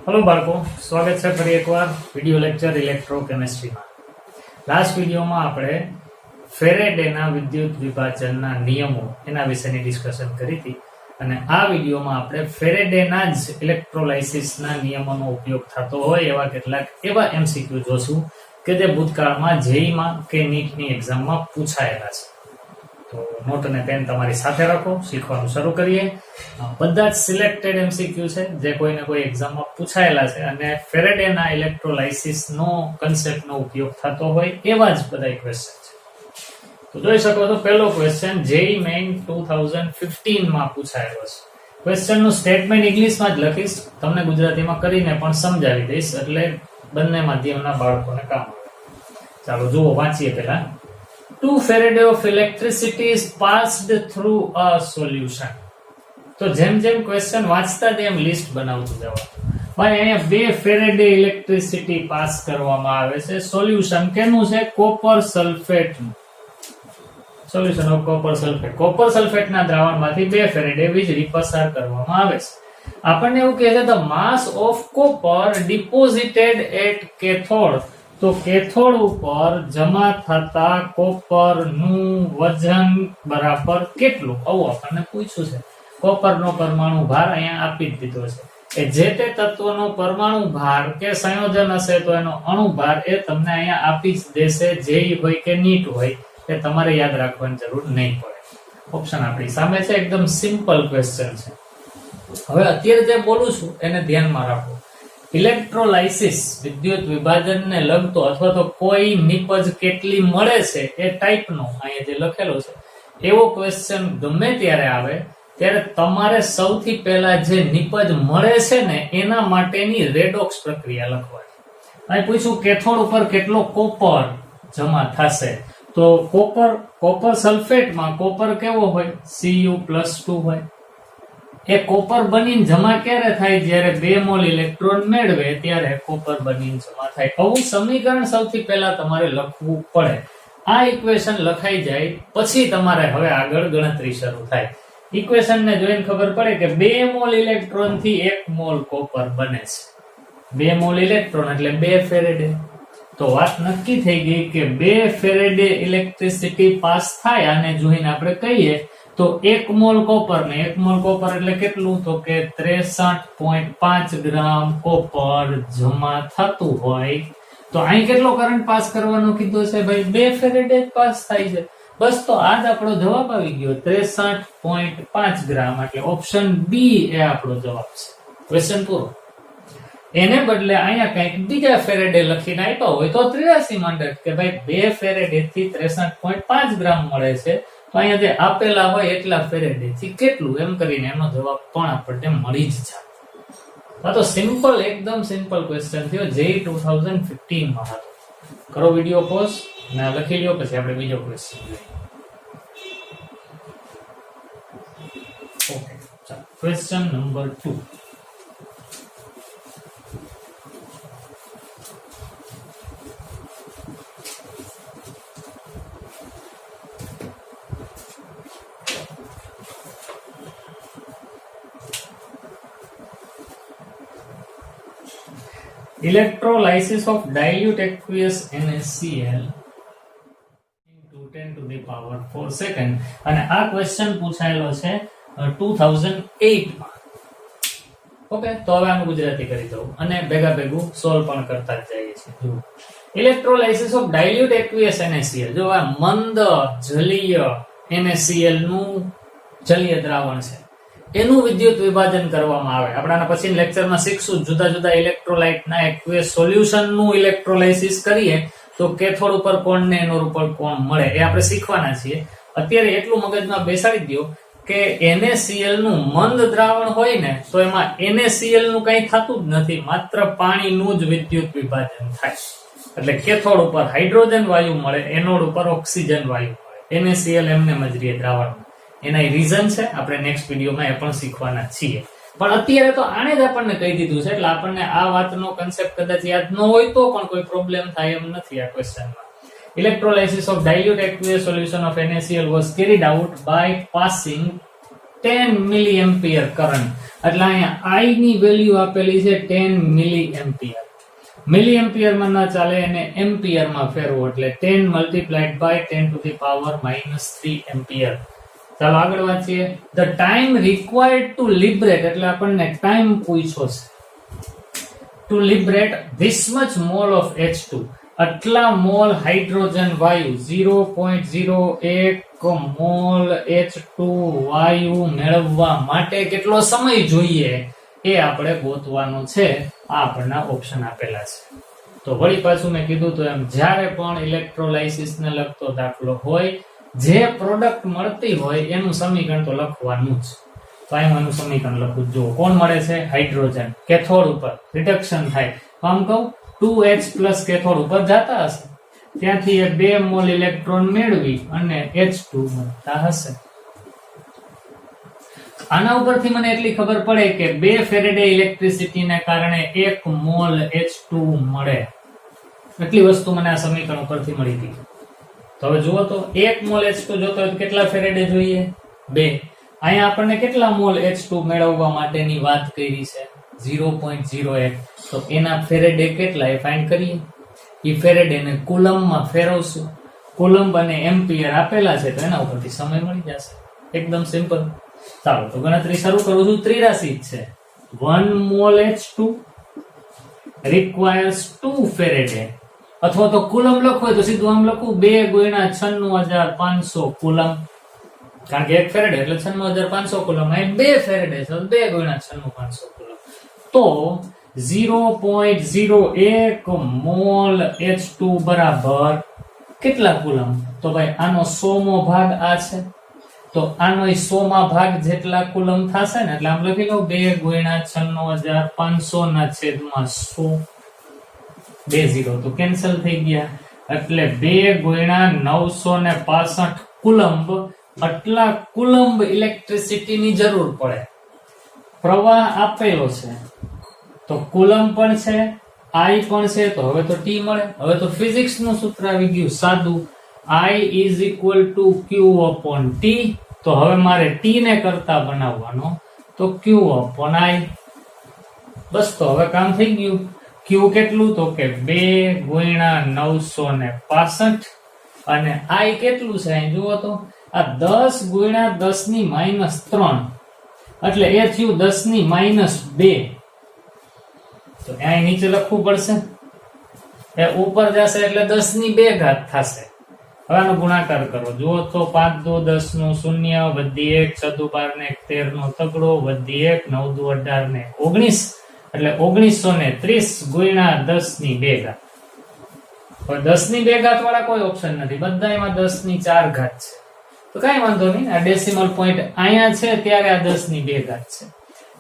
Hello बाळको, स्वागत है फरी एकवार विडियो लेक्चर इलेक्ट्रोकेमिस्ट्री में। लास्ट विडियो में आपणे फेरेडेना विद्युत विभाजनना नियमो एना विशेनी डिस्कशन करी थी અને આ વિડિયોમાં આપણે ફેરેડેના જ ઇલેક્ટ્રોલાઇસિસના નિયમોનો ઉપયોગ થતો હોય એવા કેટલાક એવા એમસીક્યુ જોશું કે જે ભૂતકાળમાં જેઈમાં કે નીટની એક્ઝામમાં પૂછાયેલા છે। તો નોટ અને પેન તમારી સાથે રાખો, શીખવાનું શરૂ કરીએ। બધા જ સિલેક્ટેડ એમસીક્યુ છે જે કોઈને કોઈ એક્ઝામમાં પૂછાયેલા છે અને ફેરેડેના ઇલેક્ટ્રોલાઇસિસનો કન્સેપ્ટનો ઉપયોગ થતો હોય એવા જ બધા ક્વેશ્ચન છે। तो જોઈ શકો તો પહેલો ક્વેશ્ચન જેઈ મેઇન 2015 માં પૂછાયેલો છે। ક્વેશ્ચન નું સ્ટેટમેન્ટ ઇંગ્લિશ માં જ લખીશ, તમને ગુજરાતીમાં કરીને પણ સમજાવી દઈશ એટલે બંને માધ્યમના બાળકોને કામ આવે। ચાલો જુઓ, વાંચીએ પહેલા। 2 Faraday of electricity is passed through a solution। તો જેમ જેમ ક્વેશ્ચન વાંચતા તેમ લિસ્ટ બનાવતું જવાનું। ભાઈ અહીંયા 2 ફેરેડે ઇલેક્ટ્રિસિટી પાસ કરવામાં આવે છે। સોલ્યુશન કેનું છે? કોપર સલ્ફેટનું। Solution of copper sulphate. Copper સલ્ફેટના દ્રાવણમાંથી 2 ફેરેડે વીજળી પસાર કરવામાં આવે છે। આપણને એવું કહે છે the mass of copper deposited at cathode. તો કેથોડ ઉપર જમા થતા કોપરનું વજન બરાબર કેટલું, આવું આપણને પૂછ્યું છે। કોપરનો પરમાણુ ભાર અહીંયા આપી જ દીધો છે કે જે તે તત્વનો પરમાણુ ભાર કે સંયોજન હશે તો એનો અણુ ભાર એ તમને અહીંયા આપી જ દેશે, જેઈ હોય કે નીટ હોય એ તમારે યાદ રાખવાની જરૂર નહીં પડે। ઓપ્શન આપણી સામે છે, એકદમ સિમ્પલ ક્વેશ્ચન છે। હવે અત્યારે જે બોલું છું એને ધ્યાનમાં રાખો। ઇલેક્ટ્રોલાઇસિસ વિદ્યુત વિભાજનને લગતો અથવા તો કોઈ નિપજ કેટલી મળે છે એ ટાઈપનો અહીંયા જે લખેલો છે એવો ક્વેશ્ચન ગમે ત્યારે આવે ત્યારે તમારે સૌથી પહેલા જે નિપજ મળે છે ને એના માટેની રેડોક્સ પ્રક્રિયા લખવાની। અહીં પૂછ્યું કેથોડ ઉપર કેટલો કોપર જમા થશે, તો કોપર સલ્ફેટમાં કોપર કેવો હોય? Cu+2 હોય। એ કોપર બનીને જમા ક્યારે થાય? જ્યારે 2 મોલ ઇલેક્ટ્રોન મેળવે ત્યારે કોપર બનીને જમા થાય। આવું સમીકરણ સૌથી પહેલા તમારે લખવું પડે। આ ઇક્વેશન લખાઈ જાય પછી તમારે હવે આગળ ગણતરી શરૂ થાય। ઇક્વેશનને જોઈને ખબર પડે કે 2 મોલ ઇલેક્ટ્રોન થી 1 મોલ કોપર બને છે। 2 મોલ ઇલેક્ટ્રોન એટલે 2 ફેરેડે। તો વાત નક્કી થઈ ગઈ કે 2 ફેરેડે ઇલેક્ટ્રિસિટી પાસ થાય અને જોઈને આપણે કહીએ તો 1 મોલ કોપર ને 1 મોલ કોપર એટલે કેટલું? તો કે 63.5 ગ્રામ કોપર જમા થતું હોય તો અહીં કેટલો કરંટ પાસ કરવાનો કીધો છે? ભાઈ 2 ફેરેડે પાસ થાય છે। બસ તો આ જ આપણો જવાબ આવી ગયો, 63.5 ગ્રામ, એટલે ઓપ્શન બી એ આપણો જવાબ છે। ક્વેશ્ચન પૂરો। એને બદલે અહીંયા કંઈક બીજા ફેરેડે લખીને આપ્યા હોય તો 83 માંડે કે ભાઈ 2 ફેરેડે થી 63.5 ગ્રામ મળે છે, તો અહીંયા જે આપેલા હોય એટલા ફેરેડે થી કેટલું, એમ કરીને એનો જવાબ પણ આપણને મળી જ જાય। આ તો સિમ્પલ, એકદમ સિમ્પલ ક્વેશ્ચન થયો, જે 2015 માં હતો। કરો વિડિયો પોઝ ને લખી લ્યો, પછી આપણે બીજો ક્વેશ્ચન જોઈએ। ઓકે, ચાલો question number 2। Electrolysis of dilute aqueous NaCl into 10 to the power 4 second। અને આ ક્વેશ્ચન પૂછાયેલો છે 2008 માં। ઓકે, તો હવે આનું ગુજરાતી કરી દઉં અને ભેગું સોલ્વ પણ કરતા જ જઈએ છીએ। Electrolysis of dilute aqueous NaCl, જો આ મંદ જલીય NaCl નું જલીય દ્રાવણ છે એનું વિદ્યુત વિભાજન કરવામાં આવે। આપણે આના પછીના લેક્ચરમાં શીખશું જુદા જુદા ઇલેક્ટ્રોલાઇટના એક્વિયસ સોલ્યુશનનું ઇલેક્ટ્રોલાઇસિસ કરીએ તો કેથોડ ઉપર કોણ ને એનોડ ઉપર કોણ મળે એ આપણે શીખવાના છીએ। અત્યારે એટલું મગજમાં બેસાડી દો કે NaCl નું મંદ દ્રાવણ હોય ને તો એમાં NaCl નું કંઈ થતું જ નથી, માત્ર પાણીનું જ વિદ્યુત વિભાજન થાય। એટલે કેથોડ ઉપર હાઇડ્રોજન વાયુ મળે, એનોડ ઉપર ઓક્સિજન વાયુ મળે। NaCl એમને મજરીએ દ્રાવણ, એના રીઝન છે, આપણે નેક્સ્ટ વિડીયોમાં એ પણ શીખવાના છીએ। પણ અત્યારે તો આને જ આપણને કહી દીધું છે એટલે આપણને આ વાતનો કન્સેપ્ટ કદાચ યાદ ન હોય તો પણ કોઈ પ્રોબ્લેમ થાય એમ નથી આ ક્વેશ્ચનમાં। Electrolysis of dilute aqueous solution of NaCl was carried out by passing 10 milli ampere current. એટલે અહીંયા I ની વેલ્યુ આપેલી છે 10 મિલી એમ્પિયર. મિલી એમ્પિયરમાં ના ચાલે, એને એમ્પિયરમાં ફેરવો એટલે 10 multiplied by 10 to the power -3 ampere. ચાલો આગળ વાંચીએ. The time required to liberate, એટલે આપણને ટાઈમ પૂછ્યો છે. To liberate this much mole of H2, આટલા મોલ હાઇડ્રોજન વાયુ 0.01 મોલ H2 વાયુ મેળવવા માટે કેટલો સમય જોઈએ એ આપણે ગોતવાનું છે. આ આપણને ઓપ્શન આપેલા છે. તો વળી પાછું મેં કીધું તો એમ, જ્યારે પણ ઇલેક્ટ્રોલાઇસિસ ને લગતો દાખલો હોય, જે પ્રોડક્ટ મળતી હોય એનું સમીકરણ તો લખવાનું જ. તો અહીં એનું સમીકરણ લખું. જો કોણ મળે છે? હાઇડ્રોજન. કેથોડ ઉપર રિડક્શન થાય, આમ કહું 2H પ્લસ કેથોડ ઉપર જતા હશે, ત્યાંથી એ 2 મોલ ઇલેક્ટ્રોન મેળવી અને H2 મળતા હશે. આના ઉપરથી મને એટલી ખબર પડે કે 2 ફેરેડે ઇલેક્ટ્રિસિટીને કારણે 1 મોલ H2 મળે. એટલી વસ્તુ મને આ સમીકરણ ઉપરથી મળી હતી. તો હવે જુઓ તો 1 મોલ H2 જોતો હોય તો કેટલા ફેરેડે જોઈએ? 2. અહીંયા આપણને કેટલા મોલ H2 મેળવવા માટેની વાત કરી છે? 0.01. તો એના ફેરેડે કેટલા એ ફાઇન્ડ કરીએ. એ ફેરેડે ને કુલમમાં ફેરવશું. કુલમ અને એમ્પિયર આપેલા છે તો એના ઉપરથી સમય મળી જશે. એકદમ સિમ્પલ. ચાલો તો ગણતરી શરૂ કરું છું. ત્રિરાશી છે. 1 મોલ H2 requires 2 ફેરેડે, અથવા તો કુલમ લખવું હોય તો સીધું આમ લખું 2 ગુણ્યા 96500 કુલમ, કારણ કે 1 ફેરેડે એટલે 96500 કુલમ. અહીં 2 ફેરેડે છે, 2 ગુણ્યા 96500 કુલમ. તો 0.01 મોલ H2 બરાબર કેટલા કુલમ? તો ભાઈ આનો 100મો ભાગ આ છે, તો આનો 100માં ભાગ જેટલા કુલમ થશે ને, એટલે આમ લખી લો 2 ગુણ્યા 96500 ના છેદમાં 100. 2 0 તો કેન્સલ થઈ ગયા, એટલે 2 ગુણ્યા 965 કુલંબ, આટલા કુલંબ ઇલેક્ટ્રિસિટીની જરૂર પડે. પ્રવાહ આપેલો છે તો કુલમ પણ છે, I પણ છે, તો હવે તો T મળે. હવે તો ફિઝિક્સ નું સૂત્ર આવી ગયું સાદું, I is equal to Q upon T. તો હવે મારે T ને કરતા બનાવવાનો, તો Q upon I. બસ, તો હવે કામ થઈ ગયું. Q કેટલું? તો કે 2 ગુણ્યા 965 અને I કેટલું છે અહીં જુઓ તો, આ 10 ગુણ્યા 10 ની -3, એટલે એ થયું 10 ની -2. તો અહીં નીચે લખવું પડશે, એ ઉપર જશે એટલે 10 ની 2 ઘાત થશે. હવે આનો ગુણાકાર કરો. જુઓ તો 5 2 10 નું 0, વધી 1 6 12 ને 13 નો તગડો, વધી 1 9 2 18 ને 19, એટલે 1930 ગુણ્યા 10 ની 2 ઘાત. હવે 10 ની 2 ઘાત વાળા કોઈ ઓપ્શન નથી, બધા એમાં 10 ની 4 ઘાત છે. તો કઈ વાંધો નહીં, આ ડેસિમલ પોઈન્ટ અહીંયા છે ત્યારે આ 10 ની 2 ઘાત છે.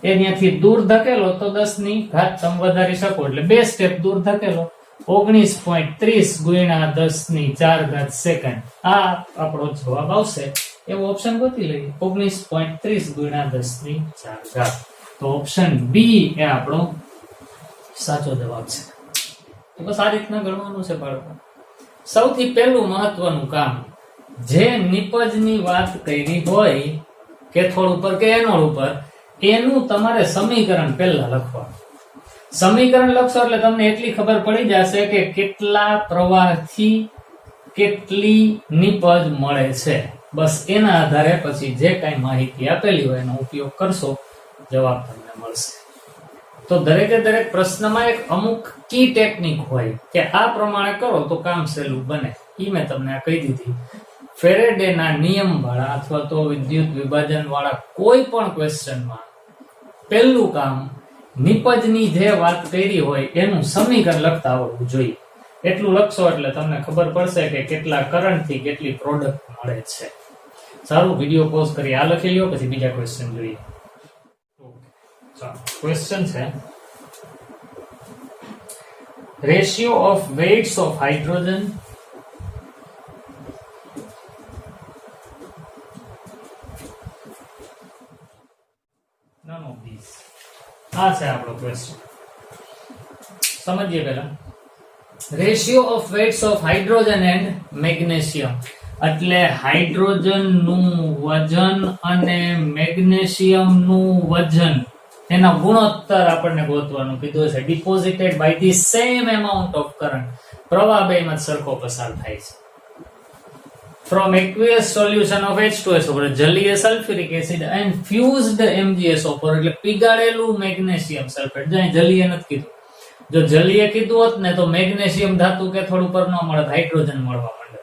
એ ત્યાંથી દૂર ધકેલો તો 10 ની ઘાત તમે વધારી શકો, એટલે 2 સ્ટેપ દૂર ધકેલો, 19.30 ગુણ્યા 10 ની 4 ઘાત સેકન્ડ. આ આપણો જવાબ આવશે. એવો ઓપ્શન ગોતી લઈએ, 19.30 ગુણ્યા 10 ની 4 ઘાત. તો ઓપ્શન બી એ આપણો સાચો જવાબ છે. તો બસ આ રીતના ગણવાનું છે બાળકો. સૌથી પહેલું મહત્વનું કામ, જે નિપજની વાત કરી હોય કેથોડ ઉપર કે એનોડ ઉપર, એનું તમારે સમીકરણ પહેલા લખવાનું. સમીકરણ લખશો એટલે તમને એટલી ખબર પડી જશે કે કેટલા પ્રવાહથી કેટલી નિપજ મળે છે. બસ એના આધારે પછી જે કઈ માહિતી આપેલી હોય એનો ઉપયોગ કરશો, જવાબ તમને મળશે. તો દરેકે દરેક પ્રશ્નમાં એક અમુક કી ટેકનિક હોય કે આ પ્રમાણે કરો તો કામ સહેલું બને. ઈ મેં તમને આ કહી દીધી. ફેરેડેના નિયમ વાળા અથવા તો વિદ્યુત વિભાજન વાળા કોઈ પણ ક્વેશ્ચનમાં પહેલું કામ નિપજની જે વાત કરી હોય એનું સમીકરણ લખતા આવડવું જોઈએ. એટલું લખશો એટલે તમને ખબર પડશે કે કેટલા કરંટથી કેટલી પ્રોડક્ટ મળે છે. સારું, વિડીયો પોઝ કરી આ લખી લ્યો, પછી બીજા ક્વેશ્ચન જોઈએ. ક્વેશ્ચન છે, ratio of waits of hydrogen none of these. આ છે આપણો ક્વેશ્ચન. સમજીએ પહેલા. Ratio of waits of hydrogen and magnesium. એટલે હાઇડ્રોજનનું વજન અને મેગ્નેશિયમનું વજન એના ગુણોત્તર આપણને ગોતવાનું કીધું છે. Deposited by the same amount of current, પ્રવાહ બેમાં સરખો પસાર થાય છે. From aqueous solution of H2SO4, જલીય sulphuric acid and fused MgSO4, એટલે પીગાળેલું મેગ્નેશિયમ સલ્ફેટ. જો જલીય નથી કીધું. જો જલીય કીધું હોત ને તો મેગ્નેશિયમ ધાતુ કે થોડું પર ન મળે, હાઇડ્રોજન મળવા માંડે.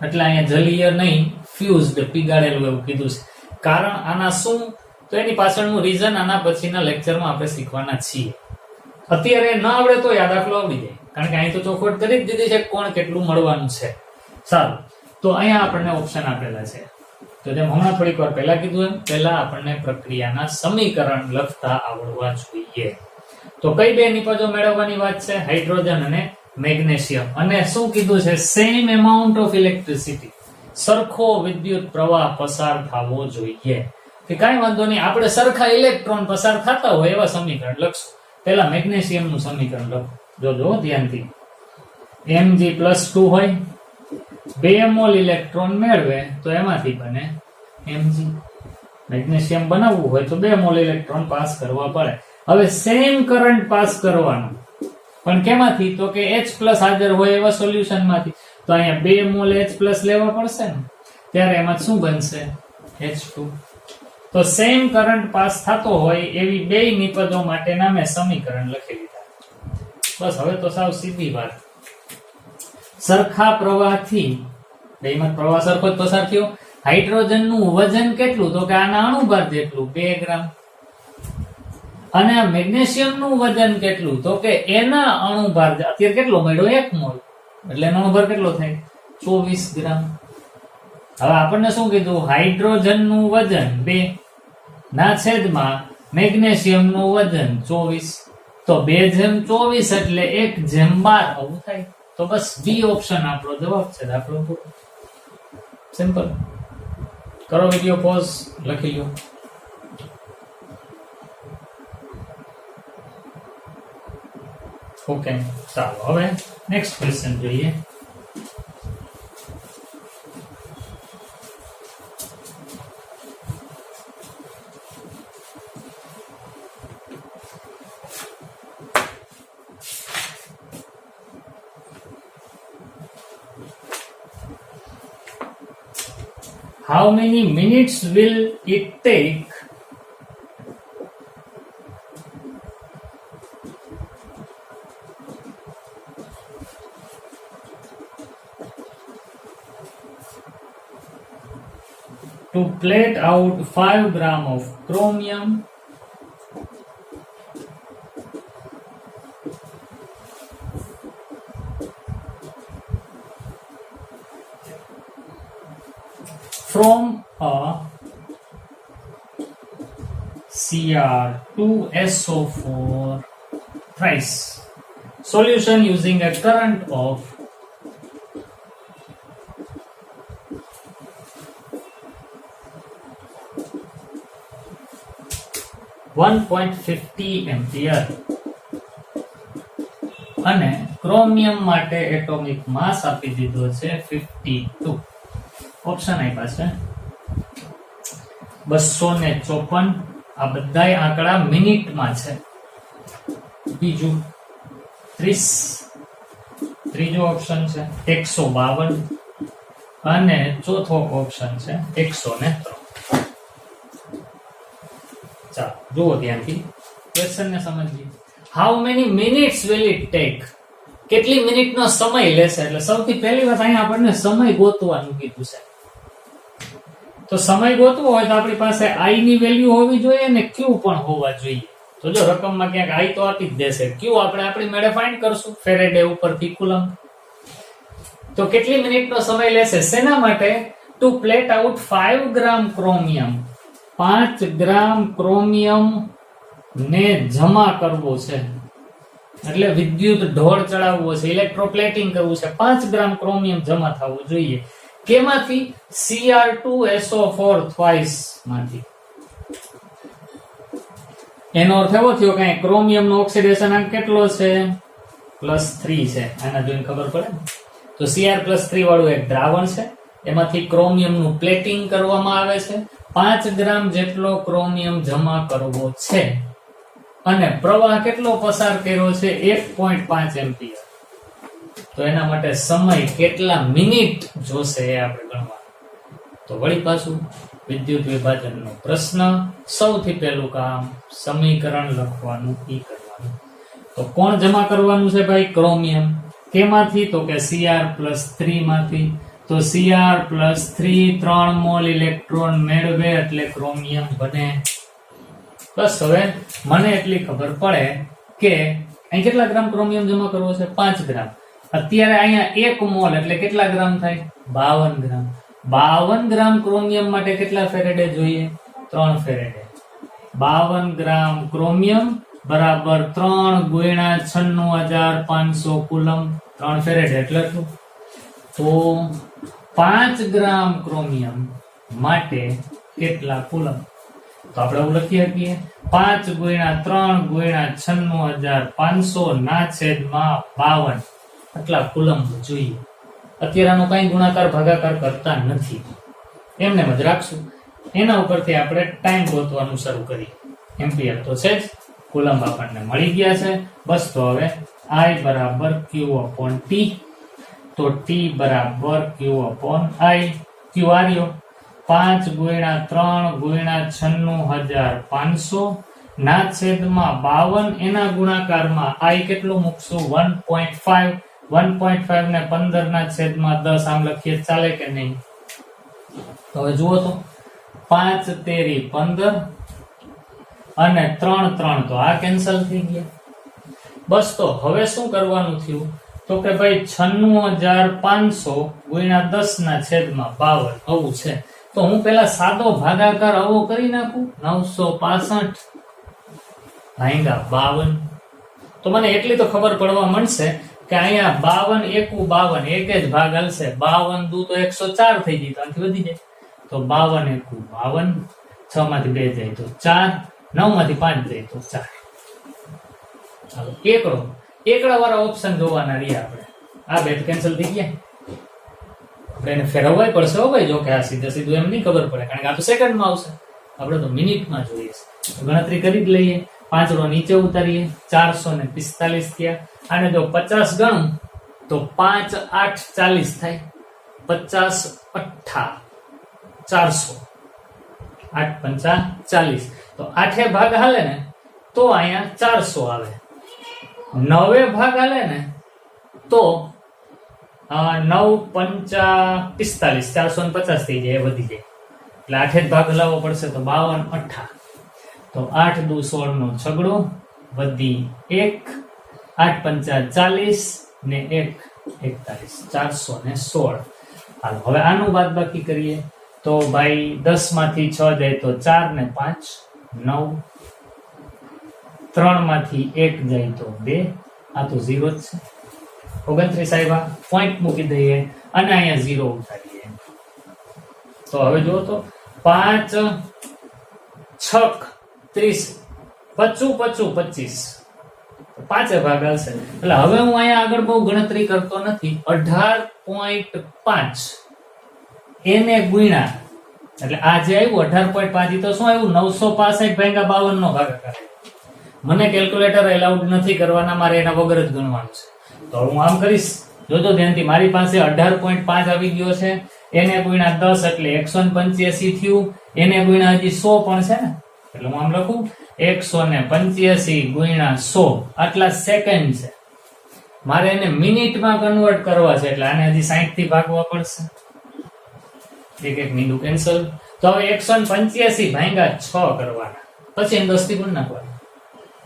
એટલે અહીંયા જલીય નહીં, ફ્યુઝડ પીગાળેલું એવું કીધું છે. કારણ આના શું, તો એની પાછળનું રીઝન આના પછીના લેક્ચરમાં આપણે શીખવાના છીએ. અત્યારે ન આવડે તો યાદ દાખલો આવડી જાય, કારણ કે અહીં તો ચોખવટ કરી જ દીધી છે કોણ કેટલું મળવાનું છે. સારું, તો અહીંયા આપણને ઓપ્શન આપેલા છે. તો જેમ હમણાં થોડીક વાર પહેલા કીધું એમ, પહેલા આપણને પ્રક્રિયાના સમીકરણ લખતા આવડવા જોઈએ. તો કઈ બે નિપજો મેળવવાની વાત છે? હાઇડ્રોજન અને મેગ્નેશિયમ. અને શું કીધું છે? સેમ એમાઉન્ટ ઓફ ઇલેક્ટ્રિસિટી, સરખો વિદ્યુત પ્રવાહ પસાર થવો જોઈએ. કે કાંઈ વાંધો નહીં, આપણે સરખા ઇલેક્ટ્રોન પસાર થતા હોય એવા સમીકરણ લખશું. પહેલા મેગ્નેશિયમ નું સમીકરણ લખો, જોજો ધ્યાનથી. Mg+2 હોય, 2 મોલ ઇલેક્ટ્રોન મેળવે તો એમાંથી બને Mg. મેગ્નેશિયમ બનાવવું હોય તો 2 મોલ ઇલેક્ટ્રોન પાસ કરવા પડે. હવે સેમ કરંટ પાસ કરવાનો, પણ કેમાંથી? તો કે H+ હાજર હોય એવા સોલ્યુશન માંથી. તો અહીંયા 2 મોલ H+ લેવા પડશે ને, ત્યારે એમાં શું બનશે? H2. તો સેમ કરંટ પાસ થતો હોય એવી બે નિપજો માટેના મેં સમીકરણ લખી દીધા. બસ હવે તો સાવ સીધી વાત. સરખા પ્રવાહથી બેમાં પ્રવાહ સરખો જ પસાર થયો. હાઇડ્રોજનનું વજન કેટલું? તો કે આના અણુભાર જેટલું, 2 ગ્રામ. અને આ મેગ્નેશિયમનું વજન કેટલું? તો કે એના અણુભાર અત્યારે કેટલો મળ્યો? 1 મોલ. એટલે એનો અણુભાર કેટલો થાય? 24 ગ્રામ. હવે આપણને શું કીધું? હાઇડ્રોજનનું વજન 2 ના છેદમાં મેગ્નેશિયમનું વજન 24. તો 2/24 એટલે 1/12 આવું થાય. તો બસ બી ઓપ્શન આપણો જવાબ છે. દાખલો પૂરો. સિમ્પલ. કરો વિડિયો પોઝ, લખી લો. ઓકે, ચાલો હવે નેક્સ્ટ ક્વેશ્ચન જોઈએ. How many minutes will it take to plate out 5 gram of chromium from a Cr2SO4 thrice solution using a current of 1.50 ampere. અને ક્રોમિયમ માટે એટોમિક માસ આપી દીધો છે 52. ઓપ્શન આપ્યા છે 254. આ બધાય આંકડા મિનિટમાં છે. બીજું 30. ત્રીજો ઓપ્શન છે 152 અને ચોથો ઓપ્શન છે 103. ચાલો જુઓ ધ્યાનથી ક્વેશ્ચન ને સમજીએ. How many minutes will it take? કેટલી મિનિટનો સમય લેશે? એટલે સૌથી પહેલી વાત અહીંયા આપણને સમય ગોતવાનું કીધું છે. તો સમય ગોતવો હોય તો આપણી પાસે I ની વેલ્યુ હોવી જોઈએ ને Q પણ હોવા જોઈએ. તો જો રકમમાં ક્યાંક I તો આપી જ દેશે, Q આપણે આપણી મેળે ફાઇન્ડ કરશું ફેરેડે ઉપરથી કુલમ. તો કેટલી મિનિટનો સમય લેશે? શેના માટે? ટુ પ્લેટ આઉટ 5 ગ્રામ ક્રોમિયમ. 5 ગ્રામ ક્રોમિયમ ને જમા કરવો છે, એટલે વિદ્યુત ઢોળ ચડાવવો છે, ઇલેક્ટ્રોપ્લેટિંગ કરવું છે. 5 ગ્રામ ક્રોમિયમ જમા થવું જોઈએ. કેમાંથી? Cr2SO4 thrice માંથી. એનો અર્થ એવો થયો કે ક્રોમિયમ નો ઓક્સિડેશન અંક કેટલો છે? +3 છે. આના જોઈને ખબર પડે ને. તો Cr+3 વાળું એક દ્રાવણ છે એમાંથી ક્રોમિયમનું પ્લેટિંગ કરવામાં આવે છે. 5 ગ્રામ જેટલો ક્રોમિયમ જમા કરવો છે અને પ્રવાહ કેટલો પસાર કર્યો છે 1.5 એમ્પિયર. તો એના માટે સમય કેટલા મિનિટ જોશે એ આપણે ગણવાનું. તો વળી પાછું વિદ્યુત વિભાજનનો પ્રશ્ન, સૌથી પહેલું કામ સમીકરણ લખવાનું ઈ કરવાનું. તો કોણ જમા કરવાનું છે ભાઈ? ક્રોમિયમ. કેમાંથી? તો કે Cr+3 માંથી. તો Cr+3 3 મોલ ઇલેક્ટ્રોન મેળવે એટલે ક્રોમિયમ બને. બસ હવે મને એટલી ખબર પડે કે અહીં કેટલા ગ્રામ ક્રોમિયમ જમા કરવો છે? 5 ગ્રામ. અત્યારે અહીંયા 1 મોલ એટલે કેટલા ગ્રામ થાય? 52 ગ્રામ. 52 ગ્રામ ક્રોમિયમ માટે કેટલા ફેરેડે જોઈએ? 3 ફેરેડે. 52 ગ્રામ ક્રોમિયમ બરાબર 3 ગુણ્યા 96,500 કુલમ. 3 ફેરેડે એટલે શું? તો 5 ગ્રામ ક્રોમિયમ માટે કેટલા કુલમ? તો આપણે એવું લખી શકીએ 5 ગુણ્યા 3 ગુણ્યા 96,500 ના છેદમાં 52 આટલા કુલમ જોઈએ. અત્યારે આનો કઈ ગુણાકાર ભાગાકાર કરતા નથી, એમને જ રાખશું. એના ઉપરથી આપણે ટાઈમ ગોતવાનું શરૂ કરીએ. એમ્પિયર તો છે જ, કુલમ આપણને મળી ગયા છે. બસ તો હવે I બરાબર Q/T. તો T બરાબર Q/I. Q આવ્યો 5 ગુણ્યા 3 ગુણ્યા 96,500 ના છેદમાં 52. એના ગુણાકારમાં I કેટલું મૂકશું? 1.5. 1.5 ને 15 ના છેદમાં 10 આમ લખીએ, ચાલે કે નહીં? તો હવે જુઓ તો 5 તેરી 15 અને 3 3 તો આ કેન્સલ થઈ ગયા. બસ તો હવે શું કરવાનું થયું? તો કે ભાઈ 96,500 ગુણ્યા 10 ના છેદમાં 52 આવું છે. તો હું પેલા સાદો ભાગાકાર આવો કરી નાખું, 965 ભાગ્યા 52. તો મને એટલી તો ખબર પડવા મળશે કે અહીંયા 52 એકુ 52 એક જ ભાગ હલશે. 52 દુ તો 104 થઈ જાય, તો આથી વધી જાય. તો 52 એકુ 52, 6 માંથી 2 જાય તો 4, 9 માંથી 5 જાય તો 4. ચાલો એકડા વાળા ઓપ્શન જોવાના રહ્યા આપણે. આ બે કેન્સલ થઈ ગયા. આપણે એને ફેરવવા પડશે હો ભાઈ. જો કે આ સીધું એમ નહીં ખબર પડે, કારણ કે આ તો સેકન્ડમાં આવશે, આપણે તો મિનિટમાં જોઈએ છે. ગણતરી કરી જ લઈએ. 5 રો નીચે ઉતારીએ, 445 થયા. આને જો 50 ગણું તો 5 8 40 થાય. 50 8 400, 8 5 40. તો 8 ભાગ હાલે ને તો અહીંયા 400 આવે. 9 ભાગ હાલે ને તો 9 5 45, 450 થઈ જાય, એ વધી જાય. એટલે 8 ભાગ હલાવવો પડશે. તો 52 8. તો 8 દુ 16 નો છગડો વધી 1, 8 5 40 ને 1 41, 416. હાલો હવે આનું બાદબાકી કરીએ. તો ભાઈ 10 માંથી 6 જાય તો 4 ને 5 9, 3 માંથી 1 જાય તો 2, આ તો 0 જ છે. 29 આવ્યા, પોઈન્ટ મૂકી દઈએ અને અહીંયા 0 ઉતારીએ. તો હવે જુઓ તો 5 6 30, 25 25, 5 ભાગ આવશે. એટલે હવે હું અહીંયા આગળ બહુ ગણતરી કરતો નથી. 18.5 એને ગુણ્યા, એટલે આ જે આવ્યું 18.5 તો શું આવ્યું? 965 ભાગ્યા 52 નો ભાગાકાર. મને કેલ્ક્યુલેટર એલાઉડ નથી કરવાના, મારે એના વગર જ ગણવાનું છે. તો હું આમ કરીશ, જોજો ધ્યાનથી. મારી પાસે 18.5 આવી ગયો છે. એને ગુણ્યા 10 એટલે 185 થયું. એને ગુણ્યા હજી 100 પણ છે ને, એટલે હું આમ લખું 185 ગુણ્યા 100, આટલા સેકન્ડ છે. મારે એને મિનિટમાં કન્વર્ટ કરવા છે, એટલે આને હજી 60 થી ભાગવા પડશે. એક મિનિટ કેન્સલ. તો હવે 185 ભાગ્યા 6 કરવાના, પછી એને 10 થી ગુણ નાખવાના.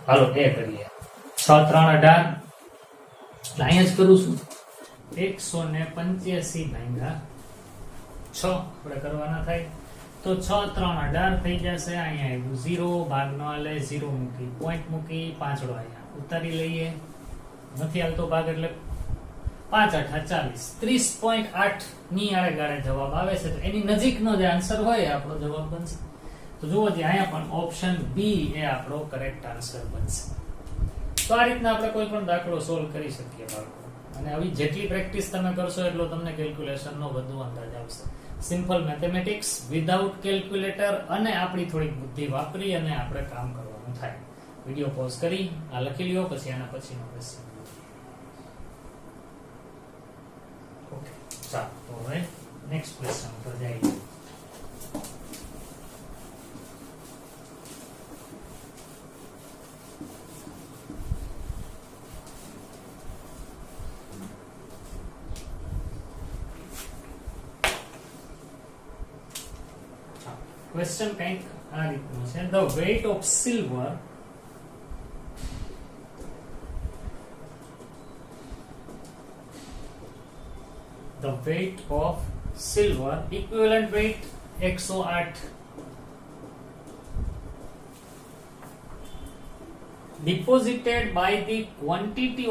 હાલો એ કરીએ. 6 3 18, એટલે અહીંયા જ કરું છું. 185 ભાગ્યા 6 આપણે કરવાના થાય. તો 6 3 18 થઈ જશે. અહીંયા આવ્યું 0, ભાગ ન આલે, 0 મૂકી, પોઈન્ટ મૂકી, 5 અહીંયા ઉતારી લઈએ. નથી આવતો ભાગ એટલે 5 8 40, 30.8 ની આડે ગાળે જવાબ આવે છે. તો એની નજીકનો જે આન્સર હોય આપણો જવાબ બનશે. તો જુઓ અહીંયા પણ ઓપ્શન બી એ આપણો કરેક્ટ આન્સર બનશે. તો આ રીતના આપણે કોઈ પણ દાખલો સોલ્વ કરી શકીએ બાળકો. અને આવી જેટલી પ્રેક્ટિસ તમે કરશો એટલો તમને કેલ્ક્યુલેશનનો વધુ અંદાજ આવશે. સિમ્પલ મેથેમેટિક્સ વિધાઉટ કેલ્ક્યુલેટર અને આપણી થોડીક બુદ્ધિ વાપરી અને આપણે કામ કરવાનું થાય. વિડિયો પોઝ કરી આ લખી લ્યો, પછી આના પછીનો ક્વેશ્ચન. ઓકે, ચાલો તો હવે નેક્સ્ટ ક્વેશ્ચન પર જઈએ. ક્વેશ્ચન કંઈક આ રીતનું છે. The weight of silver equivalent weight 108 deposited by the quantity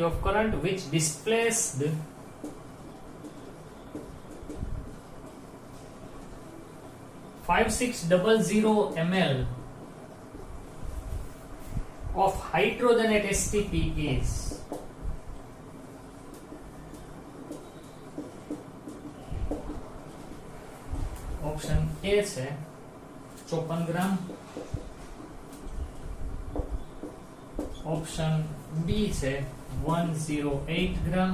of current which displaced 5600 ml of hydrogen at STP is option A છે 54 ગ્રામ, ऑप्शन बी છે 108 ગ્રામ,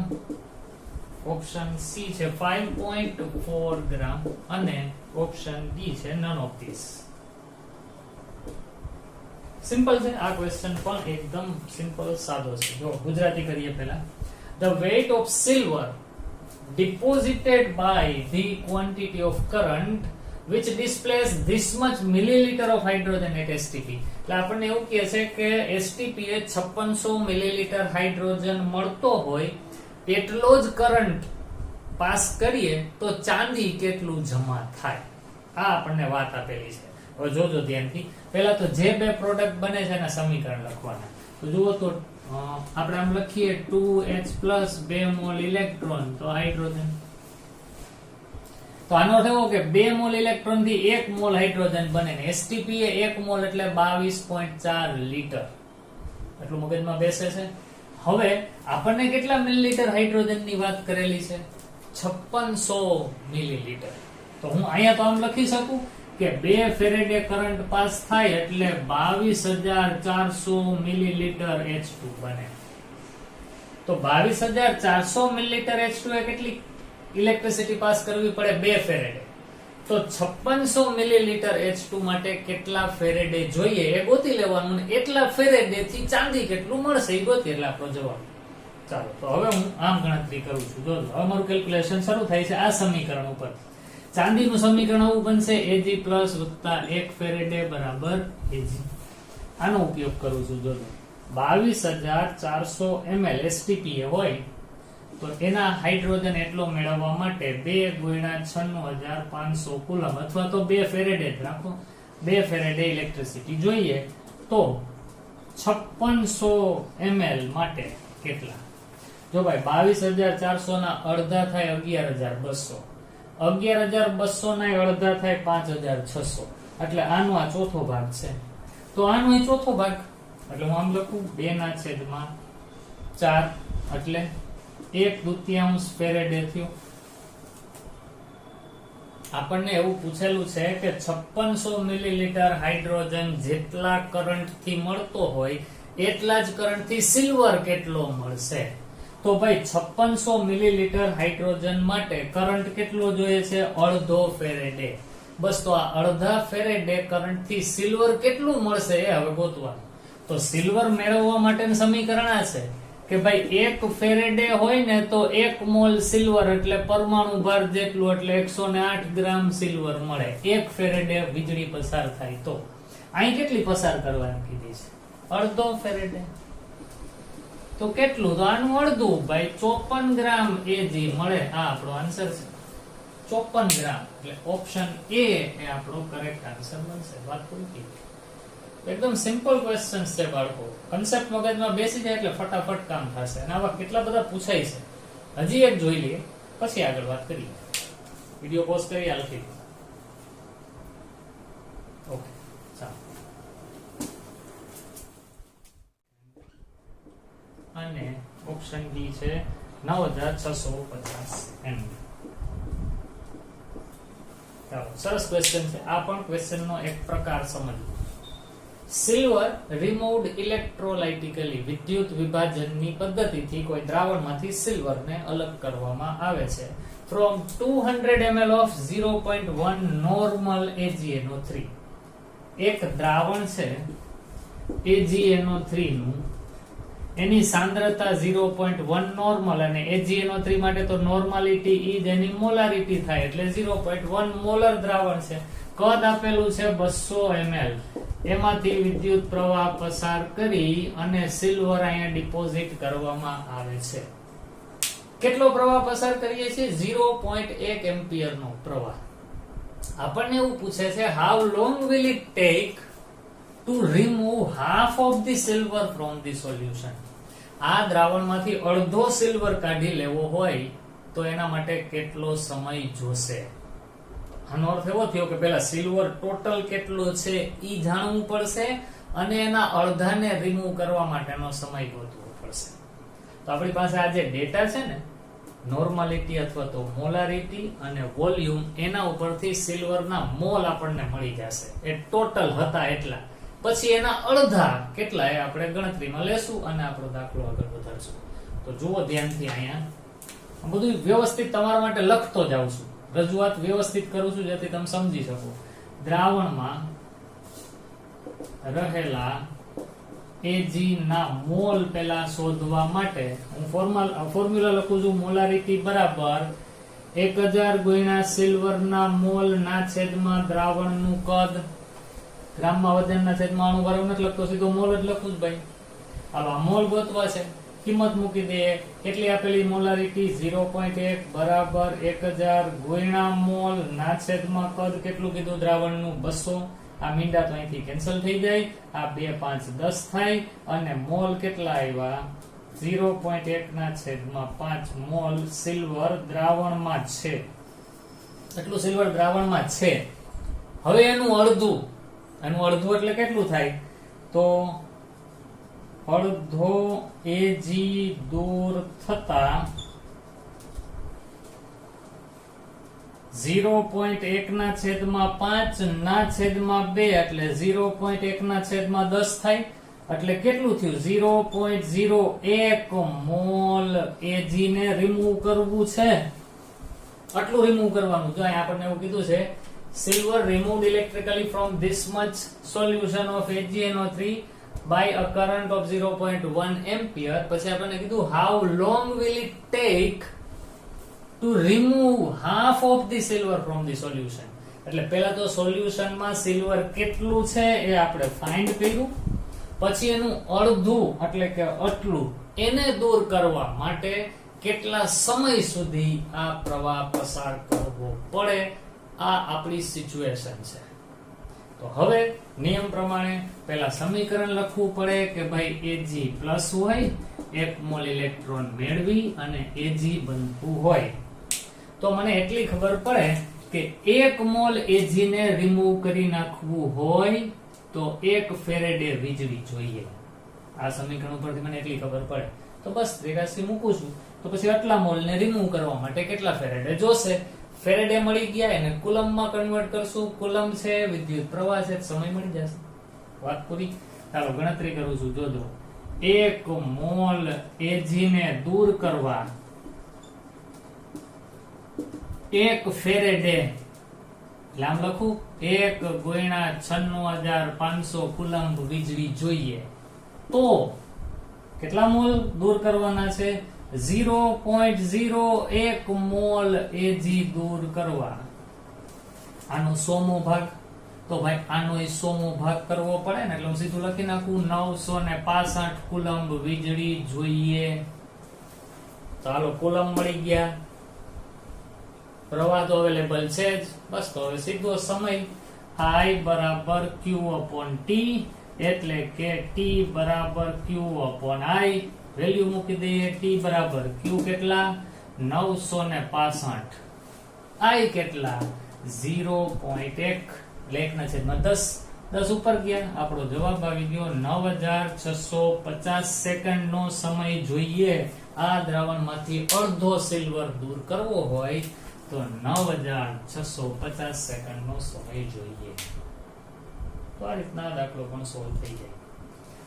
ऑप्शन सी છે 5.4 ગ્રામ અને ऑप्शन डी છે none of these. સિમ્પલ છે આ question, પણ એકદમ simple સાદો છે. જો ગુજરાતી કરીએ પહેલા. The weight of silver deposited by the quantity of current which displays this much milliliter of hydrogen at STP. એટલે આપણને એવું કહે છે કે STP એ 5600 મિલીલીટર હાઇડ્રોજન મળતો હોય એટલો જ કરંટ પાસ કરીએ તો ચાંદી કેટલું જમા થાય. આ આપણને વાત આપેલી છે. હવે જોજો ધ્યાનથી. પહેલા તો જે બે પ્રોડક્ટ બને છે એના સમીકરણ લખવાના. તો જુઓ તો આપણે આમ લખીએ 2H+ 2 મોલ ઇલેક્ટ્રોન તો હાઇડ્રોજન. તો આનો અર્થ એવો કે 2 મોલ ઇલેક્ટ્રોન થી 1 મોલ હાઇડ્રોજન બને ને STP એ 1 મોલ એટલે 22.4 લીટર. એટલું મગજમાં બેસે છે. હવે આપણને કેટલા મિલીલીટર હાઇડ્રોજન ની વાત કરેલી છે? 5600 મિલીલીટર. તો હું અહીંયા તો આમ લખી શકું કે 2 ફેરેડે કરંટ પાસ થાય એટલે 22400 મિલીલીટર H2 બને. તો 22400 મિલીલીટર H2 એ કેટલી ઇલેક્ટ્રિસિટી પાસ કરવી પડે? 2 ફેરેડે. તો 5600 મિલીલીટર H2 માટે કેટલા ફેરેડે જોઈએ એ ગોતી લેવાનું, ને એટલા ફેરેડે થી ચાંદી કેટલું મળશે એ ગોતી એટલે આપણો જવાબ. ચાલો તો હવે હું આમ ગણતરી કરું છું. જો હવે મારું કેલ્ક્યુલેશન શરૂ થાય છે આ સમીકરણ ઉપર. ચાંદીનું સમીકરણ આવું બનશે Ag પ્લસ વત્તા 1 ફેરેડે બરાબર Ag. આનો ઉપયોગ કરું છું. જો 22400 ml STP હોય તો એના હાઇડ્રોજન એટલો મેળવવા માટે 2 × 96500 કુલમ અથવા તો 2 ફેરેડે જ રાખો. 2 ફેરેડે ઇલેક્ટ્રિસિટી જોઈએ તો 5600 ml માટે કેટલા? જો ભાઈ 22400 ના અડધા થાય 11200, 11200 ના અડધા થાય 5600, એટલે આનો આ ચોથો ભાગ છે. તો આનો એ ચોથો ભાગ એટલે હું આમ લખું 2/4 એટલે 1/2 ફેરેડે થયું. આપણને એવું પૂછેલું છે કે 5600 મિલીલીટર હાઇડ્રોજન જેટલા કરંટ થી મળતો હોય એટલા જ કરંટ થી સિલ્વર કેટલો મળશે. તો ભાઈ 5600 મિલીલીટર હાઇડ્રોજન માટે કરંટ કેટલો જોઈએ છે? અડધો ફેરેડે. બસ તો આ અડધા ફેરેડે કરંટ થી સિલ્વર કેટલું મળશે એ હવે ગોતવાનું. તો સિલ્વર મેળવવા માટેનું સમીકરણ આ છે કે ભાઈ 1 ફેરેડે હોય ને તો 1 મોલ સિલ્વર એટલે પરમાણુ ભાર જેટલું એટલે 108 ગ્રામ સિલ્વર મળે. 1 ફેરેડે વીજળી પસાર થાય તો અહીં કેટલી પસાર કરવાની કીધી છે? અડધો ફેરેડે. તો કેટલું? તો આનું અડધું ભાઈ 54 ગ્રામ Ag મળે. આ આપણો આન્સર છે 54 ગ્રામ. એટલે ઓપ્શન એ આપણો કરેક્ટ આન્સર બનશે. વાત પૂરી. એકદમ સિમ્પલ ક્વેશ્ચન્સ છે બાળકો. કન્સેપ્ટ મગજમાં બેસી જાય એટલે ફટાફટ કામ થશે. અને આવા કેટલા બધા પૂછાય છે. હજી એક જોઈ લઈએ પછી આગળ વાત કરીએ. વિડિયો પોઝ કરી આ લખી દો. ઓકે ચાલો. અને ઓપ્શન ડી છે 9650 MB. ચાલો સરસ ક્વેશ્ચન છે. આ પણ ક્વેશ્ચન નો એક પ્રકાર સમજો. સિલ્વર રિમૂવ્ડ ઇલેક્ટ્રોલાઇટિકલી વિદ્યુત વિભાજનની પદ્ધતિથી કોઈ દ્રાવણમાંથી સિલ્વરને અલગ કરવામાં આવે છે from 200 ml of 0.1 normal AgNO3. એક દ્રાવણ છે AgNO3 નું, એની સાંદ્રતા 0.1 નોર્મલ અને AgNO3 માટે તો નોર્માલિટી ઈ જ એની મોલારિટી થાય એટલે 0.1 મોલર દ્રાવણ છે. કદ આપેલું છે 200 ml. એમાંથી વિદ્યુત પ્રવાહ પસાર કરી અને સિલ્વર અહીંયા ડિપોઝિટ કરવામાં આવે છે. કેટલો પ્રવાહ પસાર કરીએ છીએ? 0.1 એમ્પિયર નો પ્રવાહ. આપણને એવું પૂછે છે how long will it take to remove half of the silver from the solution. આ દ્રાવણમાંથી અડધો સિલ્વર કાઢી લેવો હોય તો એના માટે કેટલો સમય જોશે? આનો અર્થ એવો થયો કે પહેલા સિલ્વર ટોટલ કેટલું છે ઈ જાણવું પડશે અને એના અડધાને રિમૂવ કરવા માટેનો સમય ગોતવો પડશે. તો આપણી પાસે આ જે ડેટા છે ને, નોર્માલિટી અથવા તો મોલારિટી અને વોલ્યુમ, એના ઉપરથી સિલ્વરના મોલ આપણને મળી જશે. એ ટોટલ હતા એટલા. પછી એના અડધા કેટલા એ આપણે ગણતરીમાં લેશું અને આપણો દાખલો આગળ વધારશું. તો જુઓ ધ્યાનથી, અહીંયા બધું વ્યવસ્થિત તમારા માટે લખતો જાઉં છું, રજૂઆત વ્યવસ્થિત કરું છું જેથી તમે સમજી શકો. દ્રાવણમાં રહેલા Ag ના મોલ પેલા શોધવા માટે હું ફોર્મ્યુલા લખું છું. મોલારિટી બરાબર 1000 ગુણ્યા સિલ્વરના મોલ ના છેદમાં દ્રાવણનું કદ, ગ્રામમાં વજનના છેદમાં અણુ બરાબર નથી લખતો, સીધો મોલ જ લખું છું ભાઈ. હાલો આ મોલ ગોતવા છે, કિંમત મૂકી દઈએ. કેટલી આપેલી? મોલારિટી 0.1 બરાબર 1000 ગુણ્યા મોલ ના છેદમાં કદ કેટલું કીધું? દ્રાવણનું 200. આ મીંડા તો અહીંથી કેન્સલ થઈ જાય. આ 2 5 10 થાય અને મોલ કેટલા આવ્યા? 0.1 ના છેદમાં 5 મોલ સિલ્વર દ્રાવણમાં છે. એટલું સિલ્વર દ્રાવણમાં છે. હવે એનું અડધું એટલે કેટલું થાય? તો અડધો Ag દૂર થતા 0.1 ના છેદમાં 5 ના છેદમાં 2 એટલે 0.1 ના છેદમાં 10 થાય. એટલે કેટલું થયું? 0.01 મોલ Ag ને રિમૂવ કરવું છે. આટલું રિમૂવ કરવાનું. જો અહીંયા આપણને એવું કીધું છે silver removed electrically from this much solution of AgNO3 by a current of 0.1 ampere. પછી આપણને કીધું how long will it take to remove half of the silver from the solution. એટલે પહેલા તો સોલ્યુશન માં સિલ્વર કેટલું છે એ આપણે ફાઇન્ડ કર્યું. પછી એનું અડધું એટલે કે આટલું એને દૂર કરવા માટે કેટલા સમય સુધી આ પ્રવાહ પસાર કરવો પડે, આ આપણી સિચ્યુએશન છે. તો હવે નિયમ પ્રમાણે પહેલા સમીકરણ લખવું પડે કે ભાઈ Ag પ્લસ હોય, 1 મોલ ઇલેક્ટ્રોન મેળવી અને Ag બનતું હોય. તો મને એટલી ખબર પડે કે 1 મોલ Ag ને રિમૂવ કરી નાખવું હોય તો 1 ફેરેડે વીજળી જોઈએ. આ સમીકરણ ઉપરથી મને એટલી ખબર પડે. તો બસ રેખાંશ મૂકું છું. તો પછી આટલા મોલ ને રિમૂવ કરવા માટે કેટલા ફેરેડે જોશે? ફેરેડે મળી ગયા, એને કુલમમાં કન્વર્ટ કરશું. કુલમ છે, વિદ્યુત પ્રવાહ છે, સમય મળી જશે. વાત પૂરી. ચાલો ગણતરી કરું છું. જોજો 1 મોલ Ag ને દૂર કરવા 1 ફેરેડે, એટલે આમ લખું 1 ગુણ્યા 96500 કુલમ્બ વીજળી જોઈએ. તો કેટલા મોલ દૂર કરવાના છે? 0.01 મોલ Ag દૂર કરવા. આનો 100મો ભાગ. તો ભાઈ આનો 100મો ભાગ કરવો પડે ને, એટલે હું સીધું લખી નાખું 965 કુલમ્બ વીજળી જોઈએ. ચાલો કુલમ્બ મળી ગયા, પ્રવાહ તો અવેલેબલ છે જ. બસ તો હવે સીધો સમય I બરાબર Q upon T, એટલે કે T બરાબર Q upon I. વેલ્યુ મૂકી દઈએ. T બરાબર Q કેટલા? 965 આઈ કેટલા 0.1 એટલે 1/10 10 ઉપર ગયા આપણો જવાબ આવી ગયો 9650 સેકન્ડ નો સમય જોઈએ આ દ્રાવણમાંથી અડધો સિલ્વર દૂર કરવો હોય તો 9650 સેકન્ડ નો સમય જોઈએ તો આ રીતના દાખલો પણ સોલ્વ થઈ જાય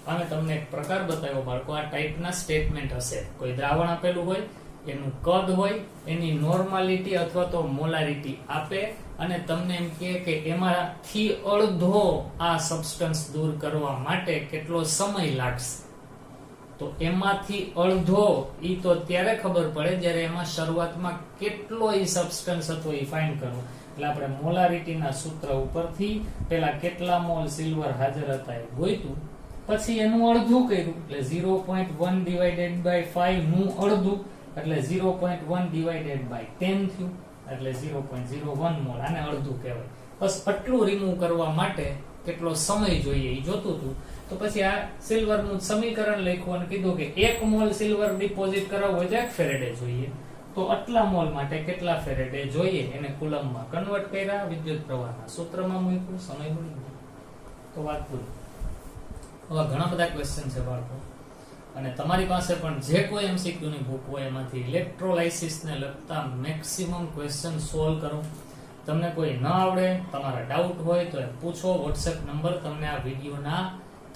અમે તમને એક પ્રકાર બતાવ્યો બાળકો આ ટાઈપના સ્ટેટમેન્ટ હશે કોઈ દ્રાવણ આપેલું હોય એનું કદ હોય એની નોર્માલિટી અથવા તો મોલારિટી આપે અને તમને એમ કહે કે એમાંથી અડધો આ સબસ્ટન્સ દૂર કરવા માટે કેટલો સમય લાગશે તો એમાંથી અડધો ઈ તો ત્યારે ખબર પડે જ્યારે એમાં શરૂઆતમાં કેટલો ઈ સબસ્ટન્સ હતો ઈ ફાઇન્ડ કરવો એટલે આપણે મોલારિટીના સૂત્ર ઉપરથી પેલા કેટલા મોલ સિલ્વર હાજર હતા એ ગોઈતું પછી એનું અડધું કર્યું એટલે 0.1 ડિવાઇડેડ બાય 5 નું અડધું એટલે 0.1 ડિવાઇડેડ બાય 10 થયું એટલે 0.01 મોલ આને અડધું કહેવાય બસ આટલું રિમૂવ કરવા માટે કેટલો સમય જોઈએ એ જોતું હતું તો પછી આ સિલ્વરનું સમીકરણ લખ્યું અને કીધું કે 1 મોલ સિલ્વર ડિપોઝિટ કરાવવું હોય તો 1 ફેરેડે જોઈએ તો આટલા મોલ માટે કેટલા ફેરેડે જોઈએ એને કુલમમાં કન્વર્ટ કર્યા વિદ્યુત પ્રવાહના સૂત્રમાં મૂક્યું સમય મળી ગયો તો વાત પૂરી હવે ઘણા બધા ક્વેશ્ચન છે બાળકો અને તમારી પાસે પણ જે કોઈ એમસીક્યુ ની બુક હોય એમાંથી ઇલેક્ટ્રોલાઇસિસ ને લગતા મેક્સિમમ ક્વેશ્ચન સોલ્વ કરો તમને કોઈ ન આવડે તમારા ડાઉટ હોય તો પૂછો WhatsApp નંબર તમને આ વિડિયોના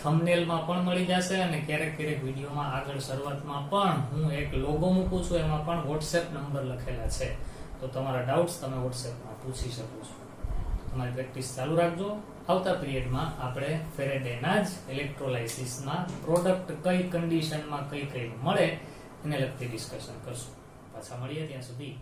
થંબનેલમાં પણ મળી જશે અને ક્યારેક ક્યારેક વિડિયોમાં આગળ શરૂઆતમાં પણ હું એક લોગો મૂકું છું એમાં પણ WhatsApp નંબર લખેલા છે તો તમારા ડાઉટ્સ તમે WhatsAppમાં પૂછી શકો છો તમારી પ્રેક્ટિસ ચાલુ રાખજો આવતા પિરિયડમાં આપણે ફેરેડેના જ ઇલેક્ટ્રોલાઇસિસના પ્રોડક્ટ કઈ કન્ડિશનમાં કઈ કઈ મળે એને લગતી ડિસ્કશન કરશું પાછા મળીએ ત્યાં સુધી